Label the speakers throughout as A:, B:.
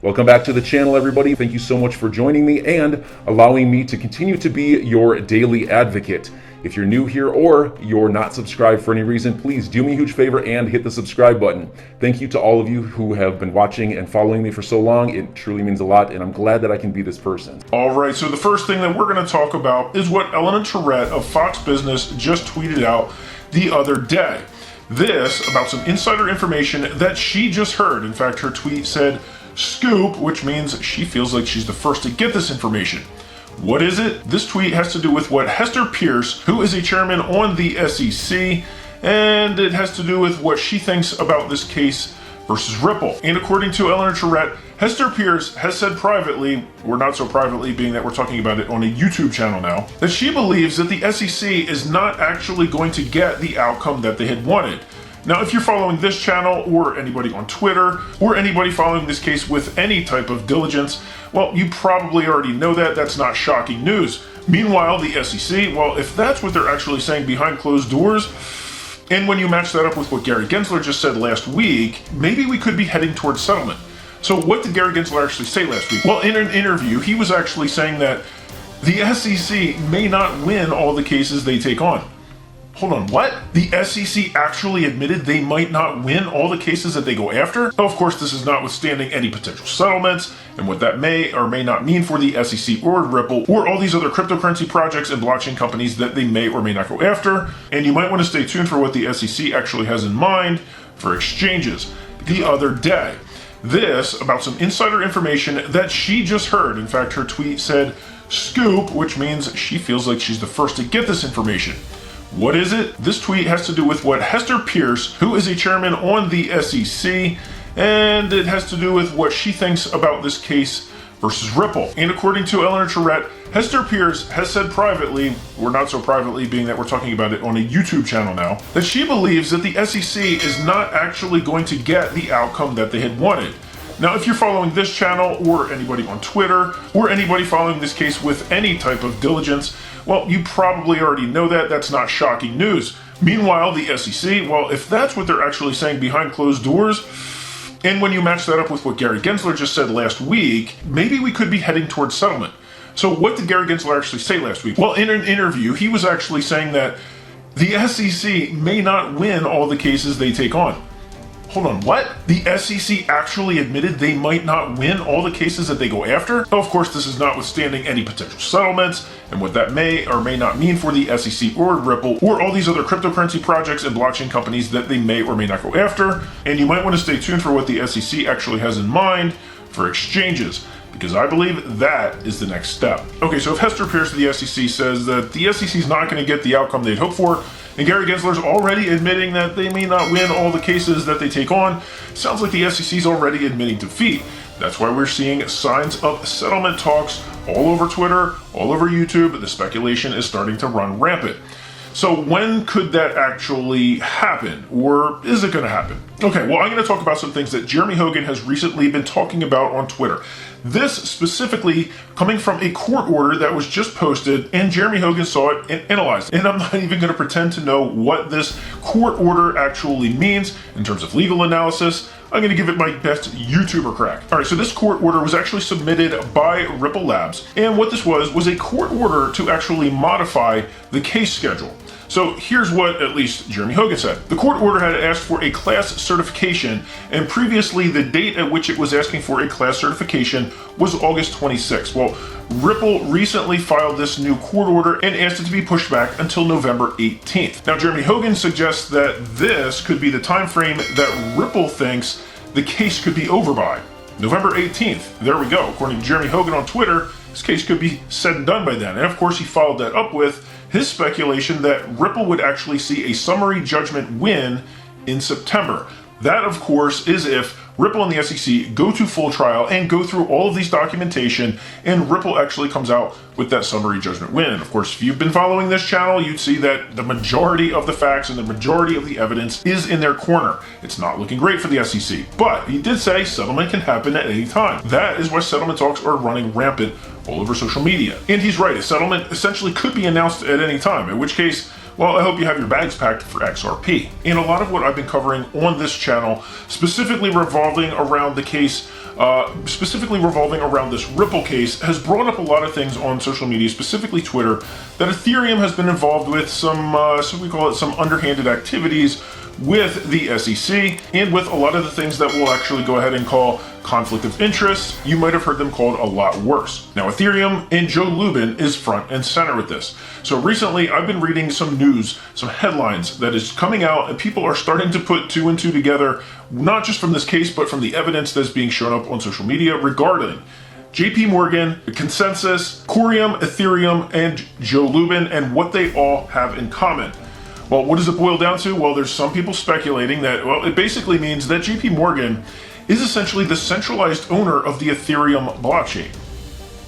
A: Welcome back to the channel, everybody. Thank you so much for joining me and allowing me to continue to be your daily advocate. If you're new here or you're not subscribed for any reason, please do me a huge favor and hit the subscribe button. Thank you to all of you who have been watching and following me for so long. It truly means a lot, and I'm glad that I can be this person.
B: All right, so the first thing that we're going to talk about is what Ellen Tourette of Fox Business just tweeted out the other day. This about some insider information that she just heard. In fact, her tweet said, "Scoop," which means she feels like she's the first to get this information. What is it? This tweet has to do with what Hester Peirce, who is a chairman on the SEC, and it has to do with what she thinks about this case versus Ripple. And according to Ellen Tourette, Hester Peirce has said privately, or not so privately being that we're talking about it on a YouTube channel now, that she believes that the SEC is not actually going to get the outcome that they had wanted. Now, if you're following this channel or anybody on Twitter or anybody following this case with any type of diligence, well, you probably already know that. That's not shocking news. Meanwhile, the SEC, well, if that's what they're actually saying behind closed doors, and when you match that up with what Gary Gensler just said last week, maybe we could be heading towards settlement. So what did Gary Gensler actually say last week? Well, in an interview, he was actually saying that the SEC may not win all the cases they take on. Hold on, what? The SEC actually admitted they might not win all the cases that they go after? Of course, this is notwithstanding any potential settlements and what that may or may not mean for the SEC or Ripple or all these other cryptocurrency projects and blockchain companies that they may or may not go after. And you might want to stay tuned for what the SEC actually has in mind for exchanges. The other day, this about some insider information that she just heard. In fact, her tweet said, "Scoop," which means she feels like she's the first to get this information. What is it? This tweet has to do with what Hester Peirce, who is a chairman on the SEC, and it has to do with what she thinks about this case versus Ripple. And according to Ellen Tourette, Hester Peirce has said privately, or not so privately being that we're talking about it on a YouTube channel now, that she believes that the SEC is not actually going to get the outcome that they had wanted. Now, if you're following this channel or anybody on Twitter or anybody following this case with any type of diligence, well, you probably already know that. That's not shocking news. Meanwhile, the SEC, well, if that's what they're actually saying behind closed doors, and when you match that up with what Gary Gensler just said last week, maybe we could be heading towards settlement. So what did Gary Gensler actually say last week? Well, in an interview, he was actually saying that the SEC may not win all the cases they take on. Hold on, what? The SEC actually admitted they might not win all the cases that they go after? Of course, this is notwithstanding any potential settlements and what that may or may not mean for the SEC or Ripple or all these other cryptocurrency projects and blockchain companies that they may or may not go after. And you might want to stay tuned for what the SEC actually has in mind for exchanges, because I believe that is the next step. Okay, so if Hester Peirce of the SEC says that the SEC is not going to get the outcome they'd hoped for, and Gary Gensler's already admitting that they may not win all the cases that they take on, sounds like the SEC's already admitting defeat. That's why we're seeing signs of settlement talks all over Twitter, all over YouTube. The speculation is starting to run rampant. So when could that actually happen? Or is it going to happen? Okay, well, I'm going to talk about some things that Jeremy Hogan has recently been talking about on Twitter. This specifically coming from a court order that was just posted, and Jeremy Hogan saw it and analyzed it. And I'm not even going to pretend to know what this court order actually means in terms of legal analysis. I'm going to give it my best YouTuber crack. All right, so this court order was actually submitted by Ripple Labs. And what this was a court order to actually modify the case schedule. So here's what at least Jeremy Hogan said. The court order had asked for a class certification, and previously the date at which it was asking for a class certification was August 26th. Well, Ripple recently filed this new court order and asked it to be pushed back until November 18th. Now, Jeremy Hogan suggests that this could be the time frame that Ripple thinks the case could be over by. November 18th. There we go. According to Jeremy Hogan on Twitter, this case could be said and done by then. And of course, he followed that up with his speculation that Ripple would actually see a summary judgment win in September. That, of course, is if Ripple and the SEC go to full trial and go through all of these documentation, and Ripple actually comes out with that summary judgment win. And of course, if you've been following this channel, you'd see that the majority of the facts and the majority of the evidence is in their corner. It's not looking great for the SEC, but he did say settlement can happen at any time. That is why settlement talks are running rampant all over social media. And he's right, a settlement essentially could be announced at any time, in which case, well, I hope you have your bags packed for XRP. And a lot of what I've been covering on this channel, specifically revolving around the case specifically revolving around this Ripple case, has brought up a lot of things on social media, specifically Twitter, that Ethereum has been involved with some underhanded activities with the SEC and with a lot of the things that we'll actually go ahead and call conflict of interest. You might have heard them called a lot worse. Now, Ethereum and Joe Lubin is front and center with this. So recently, I've been reading some news, some headlines that is coming out, and people are starting to put two and two together, not just from this case, but from the evidence that's being shown up on social media regarding JP Morgan, Consensus, Corium, Ethereum, and Joe Lubin, and what they all have in common. Well, what does it boil down to? Well, there's some people speculating that, well, it basically means that JP Morgan is essentially the centralized owner of the Ethereum blockchain.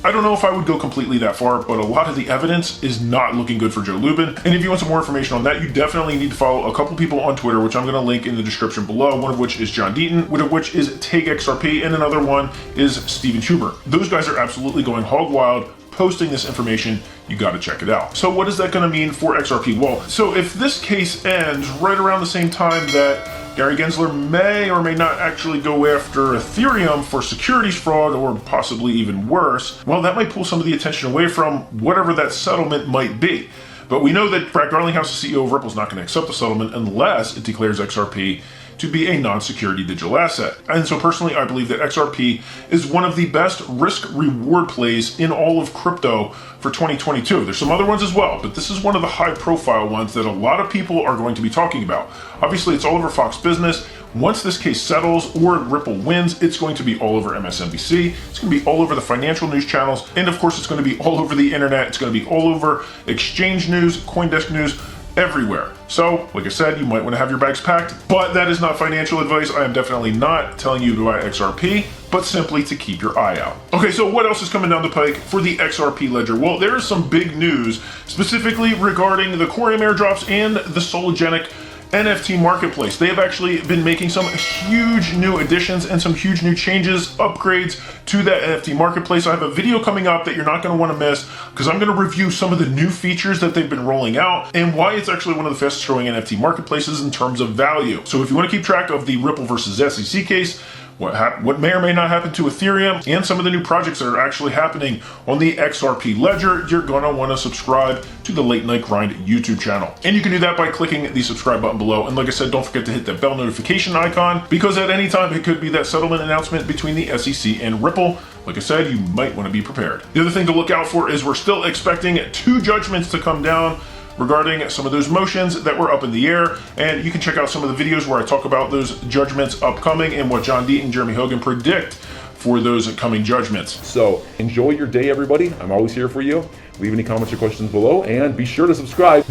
B: I don't know if I would go completely that far, but a lot of the evidence is not looking good for Joe Lubin. And if you want some more information on that, you definitely need to follow a couple people on Twitter, which I'm going to link in the description below, one of which is John Deaton, one of which is TakeXRP, and another one is Steven Huber. Those guys are absolutely going hog wild, posting this information. You got to check it out. So what is that going to mean for XRP? Well, so if this case ends right around the same time that Gary Gensler may or may not actually go after Ethereum for securities fraud or possibly even worse, well, that might pull some of the attention away from whatever that settlement might be. But we know that Brad Garlinghouse, the CEO of Ripple, is not going to accept the settlement unless it declares XRP to be a non-security digital asset. And so personally, I believe that XRP is one of the best risk-reward plays in all of crypto for 2022. There's some other ones as well, but this is one of the high-profile ones that a lot of people are going to be talking about. Obviously, it's all over Fox Business. Once this case settles or Ripple wins, it's going to be all over MSNBC. It's going to be all over the financial news channels. And of course, it's going to be all over the internet. It's going to be all over exchange news, CoinDesk news, everywhere. So, like I said, you might want to have your bags packed, but that is not financial advice. I am definitely not telling you to buy XRP, but simply to keep your eye out. Okay, so what else is coming down the pike for the XRP ledger? Well, there is some big news, specifically regarding the Corium airdrops and the Sologenic NFT marketplace. They have actually been making some huge new additions and some huge new changes, upgrades to that NFT marketplace. I have a video coming up that you're not going to want to miss because I'm going to review some of the new features that they've been rolling out and why it's actually one of the fastest growing NFT marketplaces in terms of value. So if you want to keep track of the Ripple versus SEC case, what may or may not happen to Ethereum, and some of the new projects that are actually happening on the XRP ledger, you're going to want to subscribe to the Late Night Grind YouTube channel. And you can do that by clicking the subscribe button below. And like I said, don't forget to hit that bell notification icon, because at any time it could be that settlement announcement between the SEC and Ripple. Like I said, you might want to be prepared. The other thing to look out for is we're still expecting 2 judgments to come down regarding some of those motions that were up in the air, and you can check out some of the videos where I talk about those judgments upcoming and what John Deaton and Jeremy Hogan predict for those coming judgments.
A: So enjoy your day, everybody. I'm always here for you. Leave any comments or questions below, and be sure to subscribe.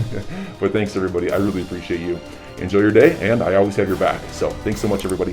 A: But thanks, everybody. I really appreciate you. Enjoy your day, and I always have your back. So thanks so much, everybody.